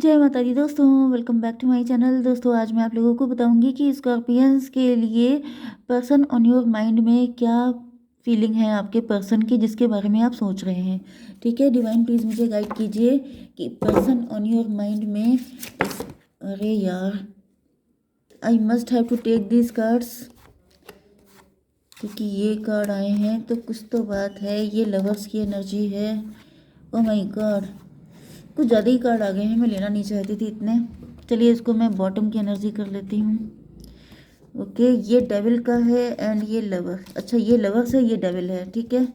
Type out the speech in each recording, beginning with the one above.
जय माता दी दोस्तों, welcome back to my channel. दोस्तों आज मैं आप लोगों को बताऊंगी कि स्कॉर्पियंस के लिए पर्सन ऑन योर माइंड में क्या फीलिंग है आपके पर्सन की, जिसके बारे में आप सोच रहे हैं। ठीक है डिवाइन, प्लीज़ मुझे गाइड कीजिए कि पर्सन ऑन योर माइंड में अरे यार, I must have to take this cards क्योंकि ये कार्ड आए हैं तो कुछ तो बात है। ये लवर्स की एनर्जी है। ओ माय गॉड, कुछ ज़्यादा ही कार्ड आ गए हैं, मैं लेना नहीं चाहती थी इतने। चलिए इसको मैं बॉटम की एनर्जी कर लेती हूँ। ओके, ये डेविल का है एंड ये लवर। अच्छा, ये लवर्स है, ये डेविल है। ठीक है,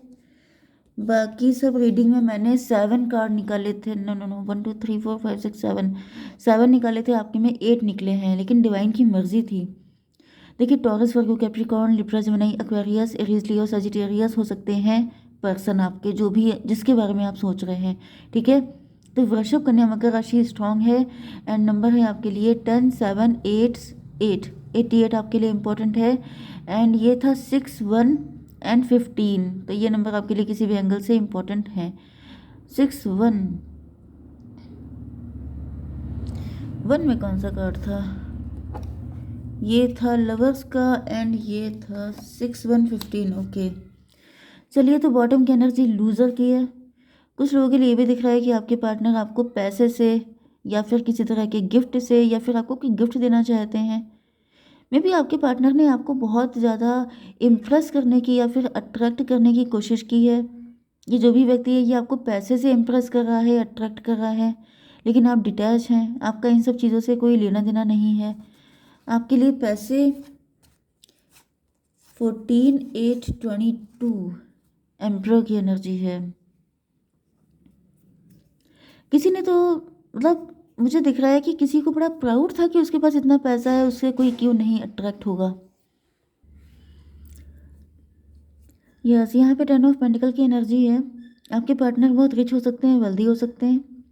बाकी सब रीडिंग में मैंने 7 कार्ड निकाले थे। नो नो नो, 1 2 3 4 5 6 7 7 निकाले थे, आपके में 8 निकले हैं, लेकिन डिवाइन की मर्जी थी। देखिए, Taurus, Virgo, Capricorn, Libra, Gemini, Aquarius, Aries, Leo, Sagittarius हो सकते हैं पर्सन आपके, जो भी जिसके बारे में आप सोच रहे हैं। ठीक है, तो वृषभ, कन्या, मकर राशि स्ट्रांग है एंड नंबर है आपके लिए 10 7 8 8 88 आपके लिए इम्पोर्टेंट है। एंड ये था 6 1 एंड 15, तो ये नंबर आपके लिए किसी भी एंगल से इम्पोर्टेंट है। 6 1 1 में कौन सा कार्ड था? ये था लवर्स का एंड ये था 6 1 15। ओके, चलिए, तो बॉटम की एनर्जी लूजर की है। कुछ लोगों के लिए भी दिख रहा है कि आपके पार्टनर आपको पैसे से या फिर किसी तरह के गिफ्ट से या फिर आपको कोई गिफ्ट देना चाहते हैं। मे बी आपके पार्टनर ने आपको बहुत ज़्यादा इम्प्रेस करने की या फिर अट्रैक्ट करने की कोशिश की है। ये जो भी व्यक्ति है, ये आपको पैसे से इम्प्रेस कर रहा है, अट्रैक्ट कर रहा है, लेकिन आप डिटैच हैं, आपका इन सब चीज़ों से कोई लेना देना नहीं है। आपके लिए पैसे 14 8 22 एम्प्रर की एनर्जी है। किसी ने तो मतलब मुझे दिख रहा है कि किसी को बड़ा प्राउड था कि उसके पास इतना पैसा है, उससे कोई क्यों नहीं अट्रैक्ट होगा। यस, यहाँ पे 10 ऑफ पेंटिकल की एनर्जी है। आपके पार्टनर बहुत रिच हो सकते हैं, वेल्दी हो सकते हैं।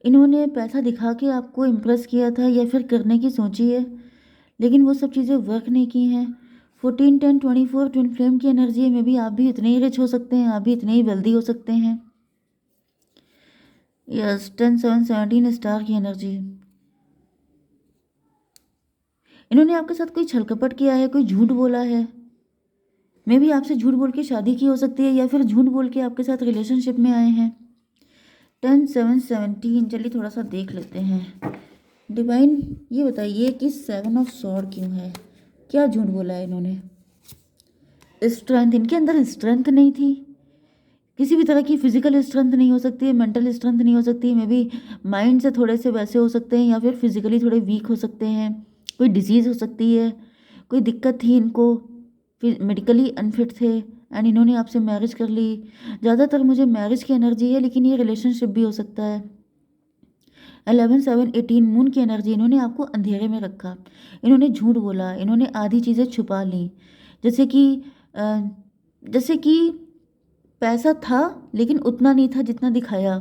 इन्होंने पैसा दिखा के आपको इम्प्रेस किया था या फिर करने की सोची है, लेकिन वो सब चीज़ें वर्क नहीं की हैं। 14 10 24 ट्विन फ्लेम की एनर्जी में भी आप भी इतने ही रिच हो सकते हैं, आप भी इतने ही वेल्दी हो सकते हैं। यस, 10 7 17 स्टार की एनर्जी। इन्होंने आपके साथ कोई छल कपट किया है, कोई झूठ बोला है। मे भी आपसे झूठ बोल के शादी की हो सकती है या फिर झूठ बोल के आपके साथ रिलेशनशिप में आए हैं। 10 7 17, चलिए थोड़ा सा देख लेते हैं। डिवाइन, ये बताइए कि 7 ऑफ सॉर्ड क्यों है? क्या झूठ बोला है इन्होंने? स्ट्रेंथ, इनके अंदर स्ट्रेंथ नहीं थी। किसी भी तरह की फिजिकल स्ट्रेंथ नहीं हो सकती है, मेंटल स्ट्रेंथ नहीं हो सकती है। मे बी माइंड से थोड़े से वैसे हो सकते हैं या फिर फिजिकली थोड़े वीक हो सकते हैं। कोई डिजीज़ हो सकती है, कोई दिक्कत थी इनको, फिर मेडिकली अनफिट थे एंड इन्होंने आपसे मैरिज कर ली। ज़्यादातर मुझे मैरिज की एनर्जी है, लेकिन ये रिलेशनशिप भी हो सकता है। 11 7 18 मून की एनर्जी। इन्होंने आपको अंधेरे में रखा, इन्होंने झूठ बोला, इन्होंने आधी चीज़ें छुपा ली। जैसे कि अ, जैसे कि पैसा था लेकिन उतना नहीं था जितना दिखाया,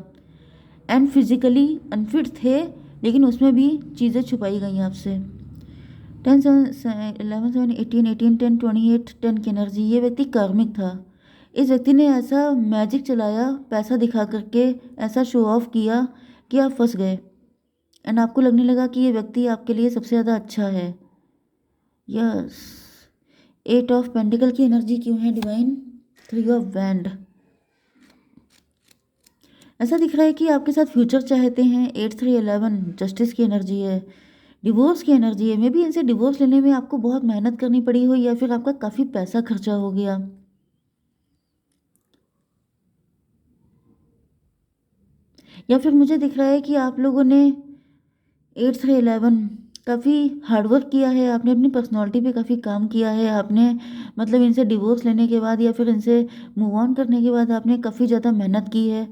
एंड फिजिकली अनफिट थे, लेकिन उसमें भी चीज़ें छुपाई गई आपसे। 10 7 11 7 18 18 10 28 10 की एनर्जी। ये व्यक्ति कार्मिक था। इस व्यक्ति ने ऐसा मैजिक चलाया, पैसा दिखा करके ऐसा शो ऑफ किया कि आप फंस गए एंड आपको लगने लगा कि ये व्यक्ति आपके लिए सबसे ज़्यादा अच्छा है। यस, 8 ऑफ पेंटिकल की एनर्जी क्यों है डिवाइन? 3 of wand. ऐसा दिख रहा है कि आपके साथ फ्यूचर चाहते हैं। 8 3 11 जस्टिस की एनर्जी है, डिवोर्स की एनर्जी है। मे बी इनसे डिवोर्स लेने में आपको बहुत मेहनत करनी पड़ी हो या फिर आपका काफ़ी पैसा खर्चा हो गया। या फिर मुझे दिख रहा है कि आप लोगों ने 8 3 11 काफ़ी हार्डवर्क किया है, आपने अपनी पर्सनालिटी पे काफ़ी काम किया है। आपने मतलब इनसे डिवोर्स लेने के बाद या फिर इनसे मूव ऑन करने के बाद आपने काफ़ी ज़्यादा मेहनत की है,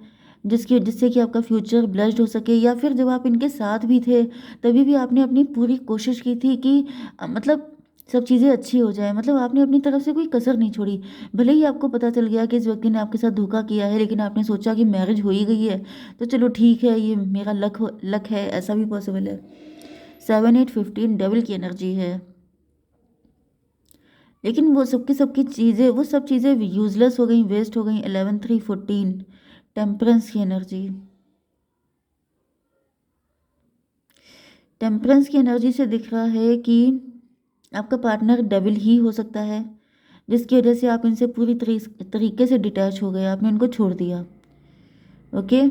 जिससे कि आपका फ्यूचर ब्लेस्ड हो सके। या फिर जब आप इनके साथ भी थे तभी भी आपने अपनी पूरी कोशिश की थी कि मतलब सब चीज़ें अच्छी हो जाए। मतलब आपने अपनी तरफ से कोई कसर नहीं छोड़ी। भले ही आपको पता चल गया कि इस व्यक्ति ने आपके साथ धोखा किया है, लेकिन आपने सोचा कि मैरिज हो ही गई है तो चलो ठीक है, ये मेरा लक है, ऐसा भी पॉसिबल है। 7 8 15 डबल की एनर्जी है, लेकिन वो सब चीज़ें यूजलेस हो गई, वेस्ट हो गई। 11 3 14 टेम्परेंस की एनर्जी। टेम्परेंस की एनर्जी से दिख रहा है कि आपका पार्टनर डेविल ही हो सकता है, जिसकी वजह से आप इनसे पूरी तरीके से डिटैच हो गए, आपने इनको छोड़ दिया। ओके,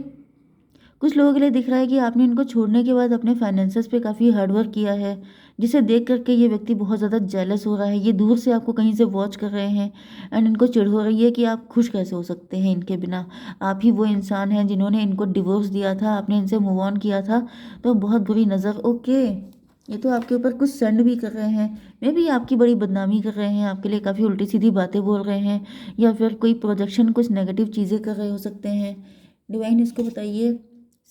कुछ लोगों के लिए दिख रहा है कि आपने इनको छोड़ने के बाद अपने फाइनेंसेस पे काफ़ी हार्डवर्क किया है, जिसे देख करके ये व्यक्ति बहुत ज़्यादा जेलस हो रहा है। ये दूर से आपको कहीं से वॉच कर रहे हैं एंड इनको चिढ़ हो रही है कि आप खुश कैसे हो सकते हैं इनके बिना। आप ही वो इंसान हैं जिन्होंने इनको डिवोर्स दिया था, आपने इनसे मूव ऑन किया था, तो बहुत बुरी नज़र। ओके, ये तो आपके ऊपर कुछ सेंड भी कर रहे हैं, मे भी आपकी बड़ी बदनामी कर रहे हैं, आपके लिए काफ़ी उल्टी सीधी बातें बोल रहे हैं, या फिर कोई प्रोजेक्शन, कुछ नेगेटिव चीज़ें कर रहे हो सकते हैं। डिवाइन इसको बताइए।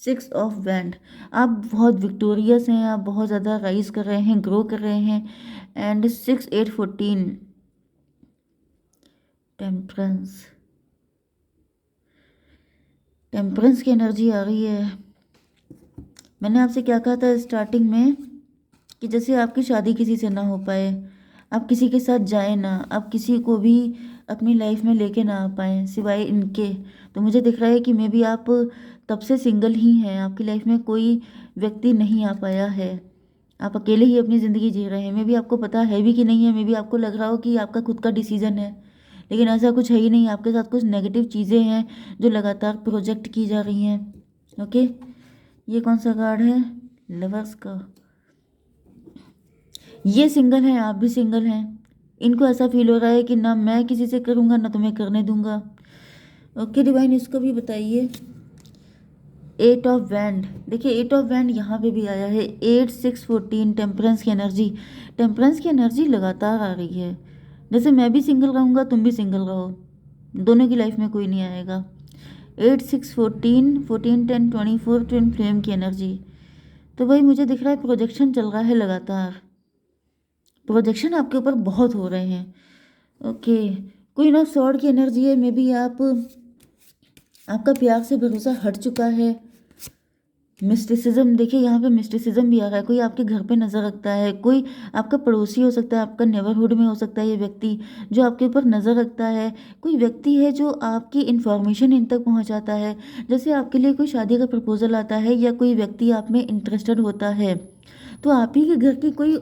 6 ऑफ वैंड, आप बहुत विक्टोरियस हैं, आप बहुत ज़्यादा राइज कर रहे हैं, ग्रो कर रहे हैं। एंड 6 8 14 टेम्परेंस, टेम्परेंस की एनर्जी आ रही है। मैंने आपसे क्या कहा था स्टार्टिंग में कि जैसे आपकी शादी किसी से ना हो पाए, आप किसी के साथ जाए ना, आप किसी को भी अपनी लाइफ में लेके ना आ पाए सिवाय इनके। तो मुझे दिख रहा है कि मे बी आप तब से सिंगल ही हैं, आपकी लाइफ में कोई व्यक्ति नहीं आ पाया है, आप अकेले ही अपनी ज़िंदगी जी रहे हैं। मे बी आपको पता है भी कि नहीं है, मे बी आपको लग रहा हो कि आपका खुद का डिसीजन है, लेकिन ऐसा कुछ है ही नहीं। आपके साथ कुछ नेगेटिव चीज़ें हैं जो लगातार प्रोजेक्ट की जा रही हैं। ओके, ये कौन सा कार्ड है? लवर्स का। ये सिंगल हैं, आप भी सिंगल हैं, इनको ऐसा फील हो रहा है कि ना मैं किसी से करूँगा ना तुम्हें करने दूंगा। ओके डिवाइन, इसको भी बताइए। 8 ऑफ वैंड, देखिए 8 ऑफ वैंड यहाँ पे भी आया है। 8 6 14 टेम्परेंस की एनर्जी, टेम्परेंस की एनर्जी लगातार आ रही है। जैसे मैं भी सिंगल रहूँगा, तुम भी सिंगल रहो, दोनों की लाइफ में कोई नहीं आएगा। 8 6 14 14 10 24 ट्विन फ्लेम की एनर्जी। तो भाई मुझे दिख रहा है प्रोजेक्शन चल रहा है लगातार, प्रोजेक्शन आपके ऊपर बहुत हो रहे हैं। ओके, क्वीन ऑफ सॉर्ड की एनर्जी है। मे बी आपका प्यार से भरोसा हट चुका है। मिस्टिसिज्म, देखिए यहाँ पे मिस्टिसिज्म भी आ रहा है। कोई आपके घर पे नज़र रखता है, कोई आपका पड़ोसी हो सकता है, आपका नेबरहुड में हो सकता है ये व्यक्ति जो आपके ऊपर नज़र रखता है। कोई व्यक्ति है जो आपकी इन्फॉर्मेशन इन तक पहुँचाता है। जैसे आपके लिए कोई शादी का प्रपोजल आता है या कोई व्यक्ति आप में इंटरेस्टेड होता है, तो आप ही के घर की कोई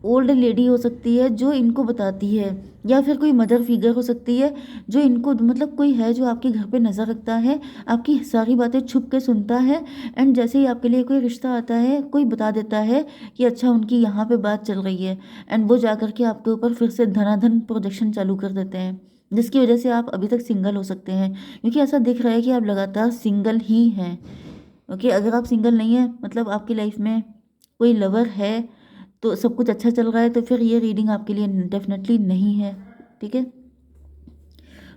ओल्ड लेडी हो सकती है जो इनको बताती है, या फिर कोई मदर फिगर हो सकती है जो इनको, मतलब कोई है जो आपके घर पे नज़र रखता है, आपकी सारी बातें छुप के सुनता है। एंड जैसे ही आपके लिए कोई रिश्ता आता है, कोई बता देता है कि अच्छा उनकी यहाँ पे बात चल रही है, एंड वो जा कर के आपके ऊपर फिर से धनाधन प्रोजेक्शन चालू कर देते हैं, जिसकी वजह से आप अभी तक सिंगल हो सकते हैं। क्योंकि ऐसा दिख रहा है कि आप लगातार सिंगल ही हैं। ओके, अगर आप सिंगल नहीं हैं, मतलब आपकी लाइफ में कोई लवर है, तो सब कुछ अच्छा चल रहा है, तो फिर ये रीडिंग आपके लिए डेफिनेटली नहीं है। ठीक है।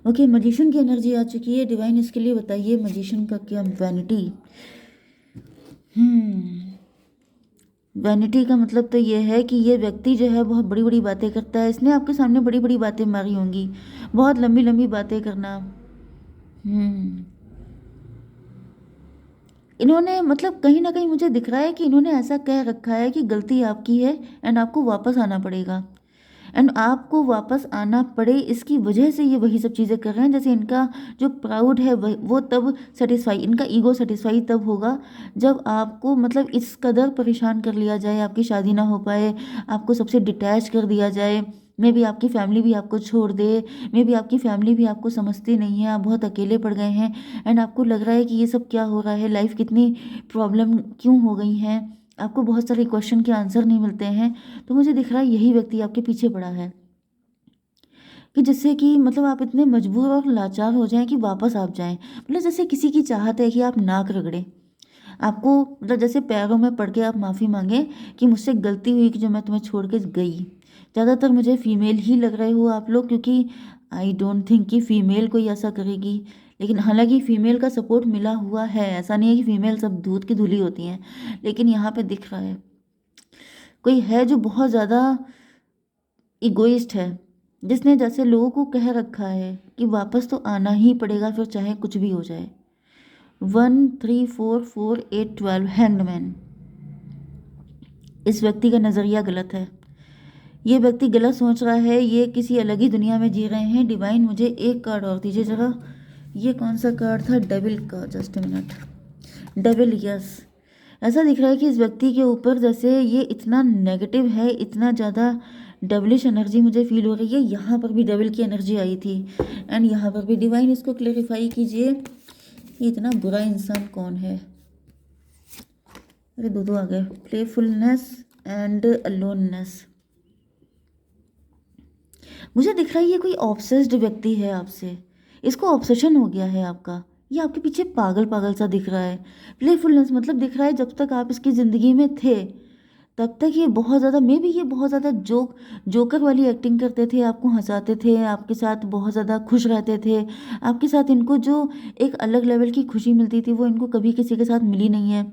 ओके, मजिशियन की एनर्जी आ चुकी है। डिवाइन इसके लिए बताइए मजिशियन का क्या? वैनिटी। वैनिटी का मतलब तो ये है कि ये व्यक्ति जो है बहुत बड़ी बड़ी बातें करता है। इसने आपके सामने बड़ी बड़ी बातें मारी होंगी, बहुत लंबी लंबी बातें करना। इन्होंने, मतलब कहीं ना कहीं मुझे दिख रहा है कि इन्होंने ऐसा कह रखा है कि गलती आपकी है एंड आपको वापस आना पड़ेगा, एंड आपको वापस आना पड़े इसकी वजह से ये वही सब चीज़ें कर रहे हैं। जैसे इनका जो प्राउड है वो तब सेटिस्फाई, इनका ईगो सेटिस्फाई तब होगा जब आपको, मतलब इस कदर परेशान कर लिया जाए, आपकी शादी ना हो पाए, आपको सबसे डिटैच कर दिया जाए। मे बी आपकी फैमिली भी आपको छोड़ दे, मे बी आपकी फैमिली भी आपको समझती नहीं है, आप बहुत अकेले पड़ गए हैं एंड आपको लग रहा है कि ये सब क्या हो रहा है, लाइफ कितनी प्रॉब्लम क्यों हो गई हैं, आपको बहुत सारे क्वेश्चन के आंसर नहीं मिलते हैं। तो मुझे दिख रहा है यही व्यक्ति आपके पीछे पड़ा है, कि जिससे कि मतलब आप इतने मजबूर और लाचार हो जाएं कि वापस आप जाएं। मतलब जैसे किसी की चाहत है कि आप नाक रगड़े, आपको मतलब जैसे पैरों में पड़ के आप माफ़ी मांगे कि मुझसे गलती हुई कि जो मैं तुम्हें छोड़ के गई। ज़्यादातर मुझे फीमेल ही लग रहे हो आप लोग, क्योंकि आई डोंट थिंक कि फीमेल कोई ऐसा करेगी। लेकिन हालांकि फीमेल का सपोर्ट मिला हुआ है, ऐसा नहीं है कि फीमेल सब दूध की धुली होती हैं, लेकिन यहाँ पे दिख रहा है कोई है जो बहुत ज़्यादा इगोइस्ट है, जिसने जैसे लोगों को कह रखा है कि वापस तो आना ही पड़ेगा, फिर चाहे कुछ भी हो जाए। 1 3 4 4 8 12 हैंगमैन। इस व्यक्ति का नज़रिया गलत है, ये व्यक्ति गलत सोच रहा है, ये किसी अलग ही दुनिया में जी रहे हैं। डिवाइन मुझे एक कार्ड और दीजिए जरा, ये कौन सा कार्ड था? डेविल का, जस्ट मिनट। Devil, yes. ऐसा दिख रहा है कि इस व्यक्ति के ऊपर जैसे ये इतना नेगेटिव है, इतना ज़्यादा डबलिश एनर्जी मुझे फील हो रही है। यहाँ पर भी डबल की एनर्जी आई थी एंड यहाँ पर भी। डिवाइन इसको क्लेरिफाई कीजिए, ये इतना बुरा इंसान कौन है। अरे दो आ गए, प्लेफुलनेस एंड अलोननेस। मुझे दिख रहा है ये कोई ऑब्सेस्ड व्यक्ति है आपसे, इसको ऑब्सेशन हो गया है आपका, ये आपके पीछे पागल पागल सा दिख रहा है। प्लेफुलनेस मतलब दिख रहा है जब तक आप इसकी ज़िंदगी में थे तब तक ये बहुत ज़्यादा, मे बी ये बहुत ज़्यादा जोकर वाली एक्टिंग करते थे, आपको हंसाते थे, आपके साथ बहुत ज़्यादा खुश रहते थे। आपके साथ इनको जो एक अलग लेवल की खुशी मिलती थी वो इनको कभी किसी के साथ मिली नहीं है।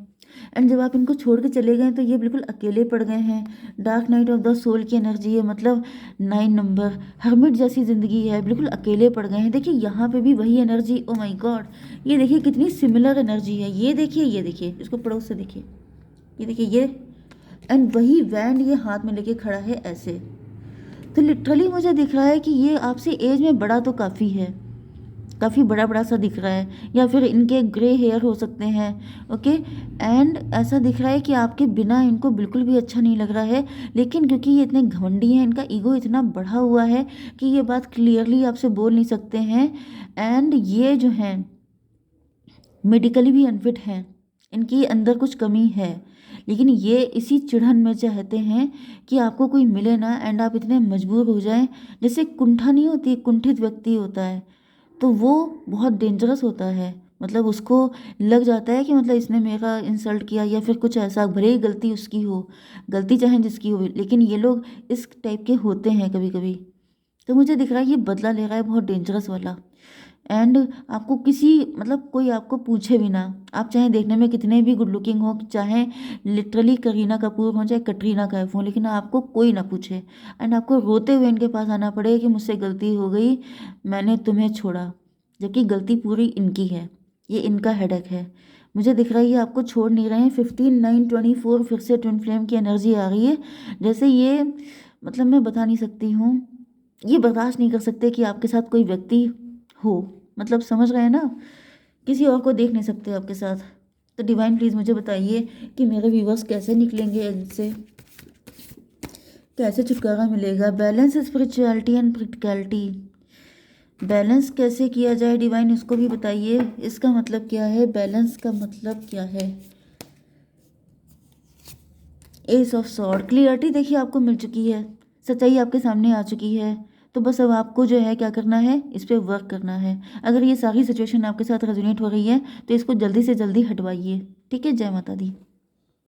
एंड जब आप इनको छोड़ के चले गए तो ये बिल्कुल अकेले पड़ गए हैं। Dark night of the soul की एनर्जी है, मतलब 9 नंबर, हर्मिट जैसी ज़िंदगी है, बिल्कुल अकेले पड़ गए हैं। देखिए यहाँ पे भी वही एनर्जी, ओ माय गॉड, ये देखिए कितनी सिमिलर एनर्जी है। ये देखिए इसको पड़ोस से देखिए, ये देखिए ये, एंड वही वैंड ये हाथ में लेके खड़ा है ऐसे। तो लिटरली मुझे दिख रहा है कि ये आपसे एज में बड़ा तो काफ़ी है, काफ़ी बड़ा बड़ा सा दिख रहा है, या फिर इनके ग्रे हेयर हो सकते हैं। ओके, एंड ऐसा दिख रहा है कि आपके बिना इनको बिल्कुल भी अच्छा नहीं लग रहा है, लेकिन क्योंकि ये इतने घमंडी हैं, इनका ईगो इतना बढ़ा हुआ है कि ये बात क्लियरली आपसे बोल नहीं सकते हैं। एंड ये जो हैं मेडिकली भी अनफिट हैं, इनकी अंदर कुछ कमी है, लेकिन ये इसी चिढ़न में चाहते हैं कि आपको कोई मिले ना, एंड आप इतने मजबूर हो जाएं। जैसे कुंठा नहीं होती, कुंठित व्यक्ति होता है तो वो बहुत डेंजरस होता है, मतलब उसको लग जाता है कि मतलब इसने मेरा इंसल्ट किया या फिर कुछ ऐसा, भले ही गलती उसकी हो, गलती चाहे जिसकी हो, लेकिन ये लोग इस टाइप के होते हैं कभी कभी। तो मुझे दिख रहा है ये बदला ले रहा है बहुत डेंजरस वाला। एंड आपको किसी, मतलब कोई आपको पूछे भी ना, आप चाहे देखने में कितने भी गुड लुकिंग हो, चाहे लिटरली करीना कपूर हो, चाहे कटरीना कैफ हो, लेकिन आपको कोई ना पूछे एंड आपको रोते हुए इनके पास आना पड़े कि मुझसे गलती हो गई, मैंने तुम्हें छोड़ा, जबकि गलती पूरी इनकी है, ये इनका हेडेक है। मुझे दिख रहा है ये आपको छोड़ नहीं रहे हैं। 15/9/24 फिर से ट्विन फ्लेम की एनर्जी आ रही है। जैसे ये, मतलब मैं बता नहीं सकती हूँ, ये बर्दाश्त नहीं कर सकते कि आपके साथ कोई व्यक्ति हो, मतलब समझ रहे हैं ना, किसी और को देख नहीं सकते आपके साथ। तो डिवाइन प्लीज़ मुझे बताइए कि मेरे व्यूवर्स कैसे निकलेंगे इनसे, कैसे छुटकारा मिलेगा। Balance, spirituality and practicality, balance कैसे किया जाए डिवाइन, इसको भी बताइए। इसका मतलब क्या है, बैलेंस का मतलब क्या है। एस ऑफ सॉर्ड, क्लियरिटी देखिए आपको मिल चुकी है, सच्चाई आपके सामने आ चुकी है। तो बस अब आपको जो है क्या करना है, इस पर वर्क करना है। अगर ये सारी सिचुएशन आपके साथ रेजोनेट हो रही है तो इसको जल्दी से जल्दी हटवाइए। ठीक है, जय माता दी।